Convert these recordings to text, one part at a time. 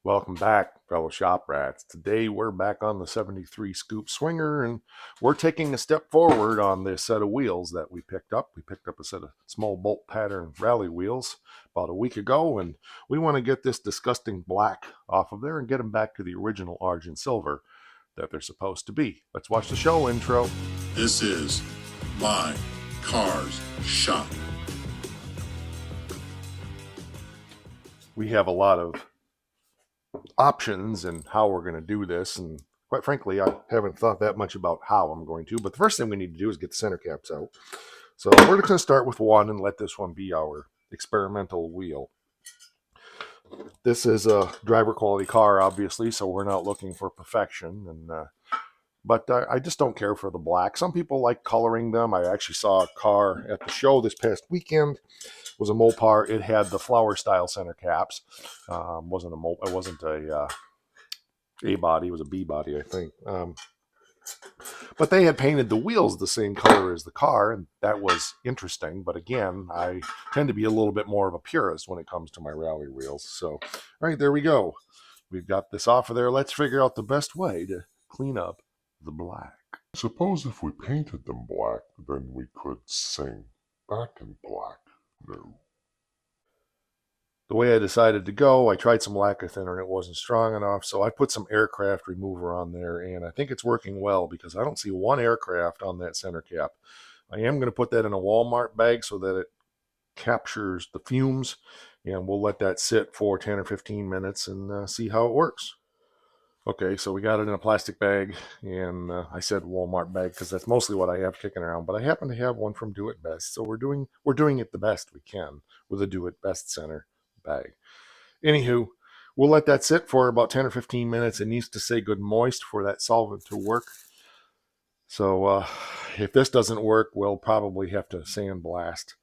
Welcome back, fellow shop rats. Today we're back on the 73 scoop swinger and we're taking a step forward on this set of wheels that we picked up. We picked up a set of small bolt pattern rally wheels about a week ago, and we want to get this disgusting black off of there and get them back to the original argent silver that they're supposed to be. Let's watch the show intro. This is My Cars Shop. We have a lot of options and how we're going to do this, and quite frankly I haven't thought that much about how I'm going to, but the first thing we need to do is get the center caps out. So we're going to start with one and let this one be our experimental wheel. This is a driver quality car, obviously, so we're not looking for perfection, and but I just don't care for the black. Some people like coloring them. I actually saw a car at the show this past weekend. It was a MOPAR. It had the flower style center caps. It wasn't a A body, it was a B body, I think. But they had painted the wheels the same color as the car, and that was interesting. But again, I tend to be a little bit more of a purist when it comes to my rally wheels. So, all right, there we go. We've got this off of there. Let's figure out the best way to clean up the black. Suppose if we painted them black, then we could sing back in black. No. The way I decided to go, I tried some lacquer thinner and it wasn't strong enough, so I put some aircraft remover on there, and I think it's working well because I don't see one aircraft on that center cap. I am going to put that in a Walmart bag so that it captures the fumes, and we'll let that sit for 10 or 15 minutes and see how it works. Okay, so we got it in a plastic bag, and I said Walmart bag because that's mostly what I have kicking around, but I happen to have one from Do It Best, so we're doing it the best we can with a Do It Best center bag. Anywho, we'll let that sit for about 10 or 15 minutes. It needs to stay good moist for that solvent to work. So if this doesn't work, we'll probably have to sandblast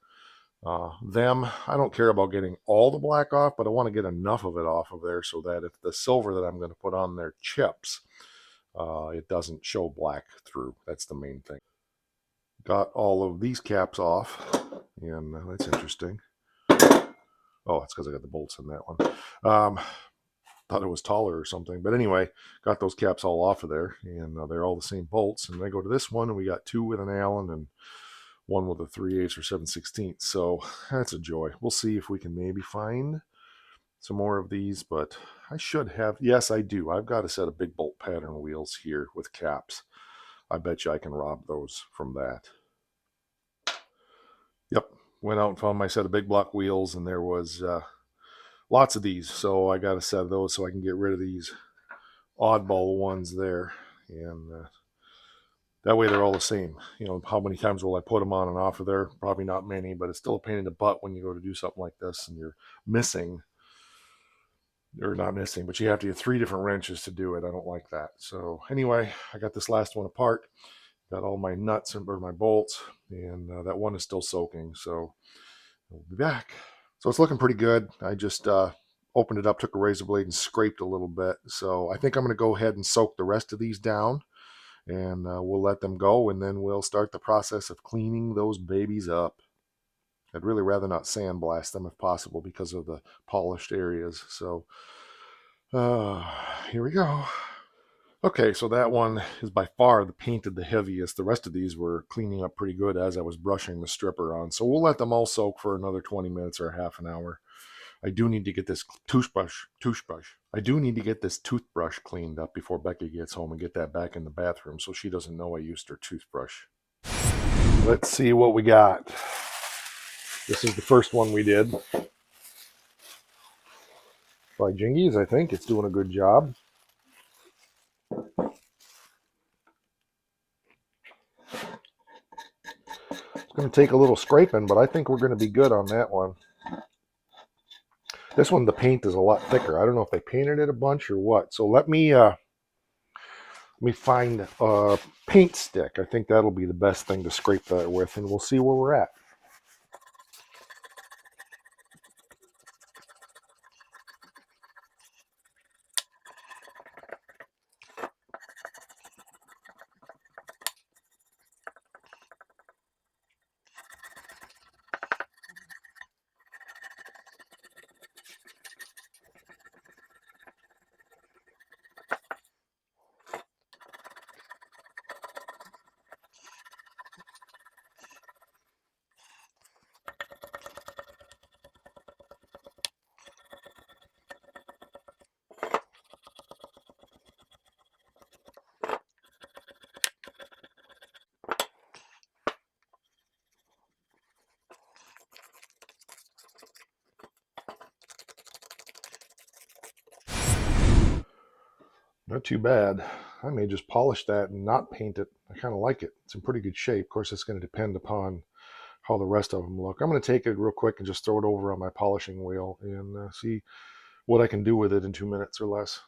them. I don't care about getting all the black off, but I want to get enough of it off of there so that if the silver that I'm going to put on there chips, it doesn't show black through. That's the main thing. Got all of these caps off, and that's interesting. Oh, it's because I got the bolts in that one. Thought it was taller or something. But anyway, got those caps all off of there, and they're all the same bolts. And I go to this one, and we got two with an Allen and one with a 3/8 or 7/16. So that's a joy. We'll see if we can maybe find some more of these, but I should have. Yes, I do. I've got a set of big bolt pattern wheels here with caps. I bet you I can rob those from that. Yep. Went out and found my set of big block wheels, and there was lots of these. So I got a set of those so I can get rid of these oddball ones there. And that way they're all the same. You know, how many times will I put them on and off of there? Probably not many, but it's still a pain in the butt when you go to do something like this and you're missing, or not missing, but you have to get 3 different wrenches to do it. I don't like that. So anyway, I got this last one apart. Got all my nuts or my bolts, and that one is still soaking. So we'll be back. So it's looking pretty good. I just opened it up, took a razor blade and scraped a little bit. So I think I'm going to go ahead and soak the rest of these down, and we'll let them go, and then we'll start the process of cleaning those babies up. I'd really rather not sandblast them if possible because of the polished areas. So here we go. Okay, so that one is by far the painted the heaviest. The rest of these were cleaning up pretty good as I was brushing the stripper on. So we'll let them all soak for another 20 minutes or half an hour. I do need to get this toothbrush. I do need to get this toothbrush cleaned up before Becky gets home and get that back in the bathroom so she doesn't know I used her toothbrush. Let's see what we got. This is the first one we did. By Jingies, I think. It's doing a good job. It's going to take a little scraping, but I think we're going to be good on that one. This one, the paint is a lot thicker. I don't know if they painted it a bunch or what. So let me find a paint stick. I think that'll be the best thing to scrape that with, and we'll see where we're at. Not too bad. I may just polish that and not paint it. I kind of like it. It's in pretty good shape. Of course, it's going to depend upon how the rest of them look. I'm going to take it real quick and just throw it over on my polishing wheel and see what I can do with it in 2 minutes or less.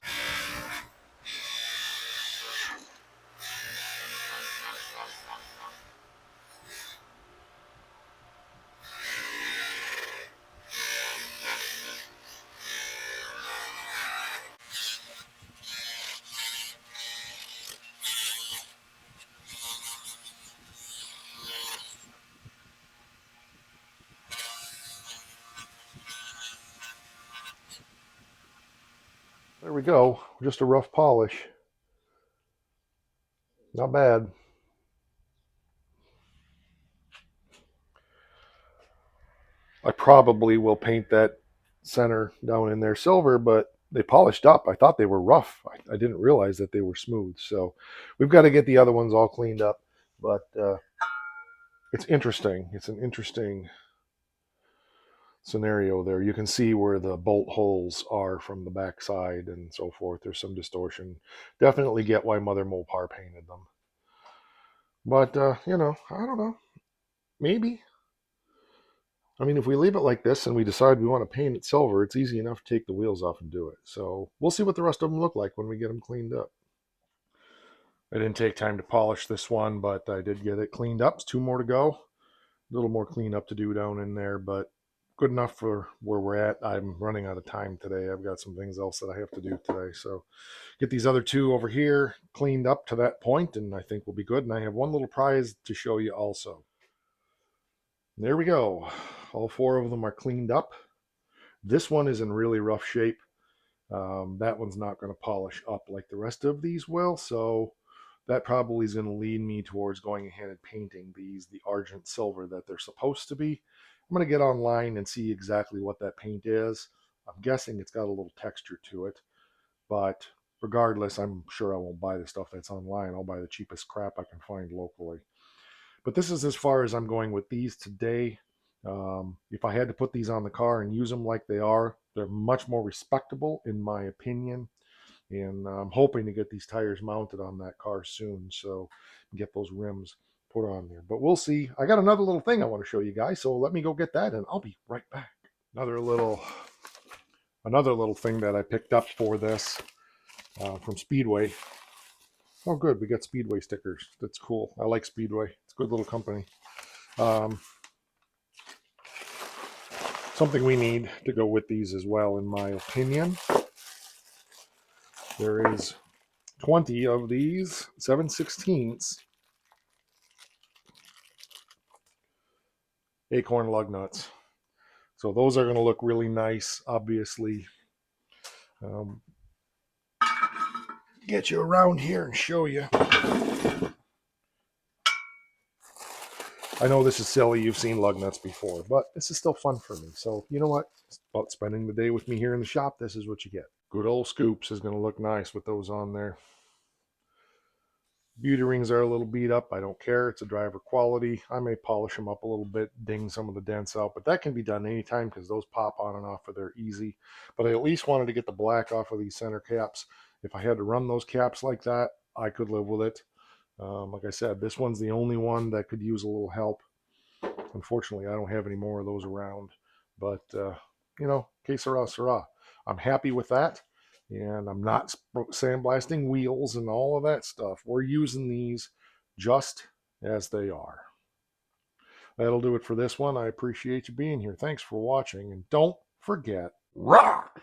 There we go. Just a rough polish. Not bad. I probably will paint that center down in there silver, but they polished up. I thought they were rough. I didn't realize that they were smooth. So we've got to get the other ones all cleaned up. But it's interesting. It's an interesting scenario there. You can see where the bolt holes are from the backside and so forth. There's some distortion. Definitely get why Mother Mopar painted them. But, I don't know. Maybe. I mean, if we leave it like this and we decide we want to paint it silver, it's easy enough to take the wheels off and do it. So we'll see what the rest of them look like when we get them cleaned up. I didn't take time to polish this one, but I did get it cleaned up. It's 2 more to go. A little more cleanup to do down in there, but good enough for where we're at. I'm running out of time today. I've got some things else that I have to do today. So get these other 2 over here cleaned up to that point, and I think we'll be good. And I have one little prize to show you also. There we go. All 4 of them are cleaned up. This one is in really rough shape. That one's not going to polish up like the rest of these will, so that probably is going to lead me towards going ahead and painting these the argent silver that they're supposed to be. I'm going to get online and see exactly what that paint is. I'm guessing it's got a little texture to it, but regardless, I'm sure I won't buy the stuff that's online. I'll buy the cheapest crap I can find locally. But this is as far as I'm going with these today. If I had to put these on the car and use them like they are, they're much more respectable in my opinion. And I'm hoping to get these tires mounted on that car soon, so get those rims put on there. But we'll see. I got another little thing I want to show you guys, so let me go get that and I'll be right back. Another little thing that I picked up for this from Speedway. Oh, good. We got Speedway stickers. That's cool. I like Speedway. It's a good little company. Something we need to go with these as well, in my opinion. There is 20 of these 7/16 acorn lug nuts. So those are going to look really nice, obviously. Get you around here and show you. I know this is silly. You've seen lug nuts before, but this is still fun for me. So you know what? It's about spending the day with me here in the shop. This is what you get. Good old Scoops is going to look nice with those on there. Beauty rings are a little beat up. I don't care. It's a driver quality. I may polish them up a little bit, ding some of the dents out, but that can be done anytime because those pop on and off of there easy. But I at least wanted to get the black off of these center caps. If I had to run those caps like that, I could live with it. Like I said, this one's the only one that could use a little help. Unfortunately, I don't have any more of those around. But, que sera, sera. I'm happy with that. And I'm not sandblasting wheels and all of that stuff. We're using these just as they are. That'll do it for this one. I appreciate you being here. Thanks for watching. And don't forget, rock!